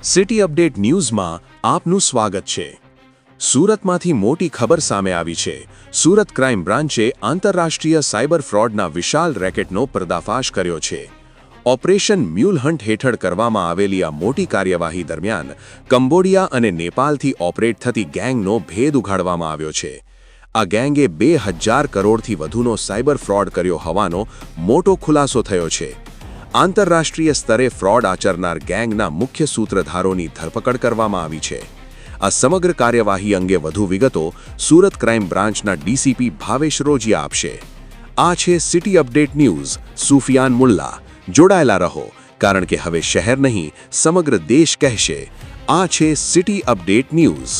City update ન્યૂઝમાં આપનું સ્વાગત છે। સુરતમાંથી મોટી ખબર સામે આવી છે। સુરત ક્રાઇમ બ્રાન્ચે આંતરરાષ્ટ્રીય સાયબર ફ્રોડના વિશાળ રેકેટનો પર્દાફાશ કર્યો છે। ઓપરેશન મ્યુલ હન્ટ હેઠળ કરવામાં આવેલી આ મોટી કાર્યવાહી દરમિયાન કંબોડિયા અને નેપાળથી ઓપરેટ થતી ગેંગનો ભેદ ઉઘાડવામાં આવ્યો છે। આ ગેંગે 2000 કરોડથી વધુનો સાયબર ફ્રોડ કર્યો હોવાનો મોટો ખુલાસો થયો છે। આંતરરાષ્ટ્રીય સ્તરે ફ્રોડ આચરનાર ગેંગના મુખ્ય સૂત્રધારોની ધરપકડ કરવામાં આવી છે। આ સમગ્ર કાર્યવાહી અંગે વધુ વિગતો સુરત ક્રાઇમ બ્રાન્ચના ડીસીપી ભાવેશ રોજિયા આપશે। આ છે city update news. Sufiyan Mulla જોડાયેલા રહો, કારણ કે હવે શહેર નહીં સમગ્ર દેશ કહેશે। આ છે સિટી અપડેટ ન્યૂઝ।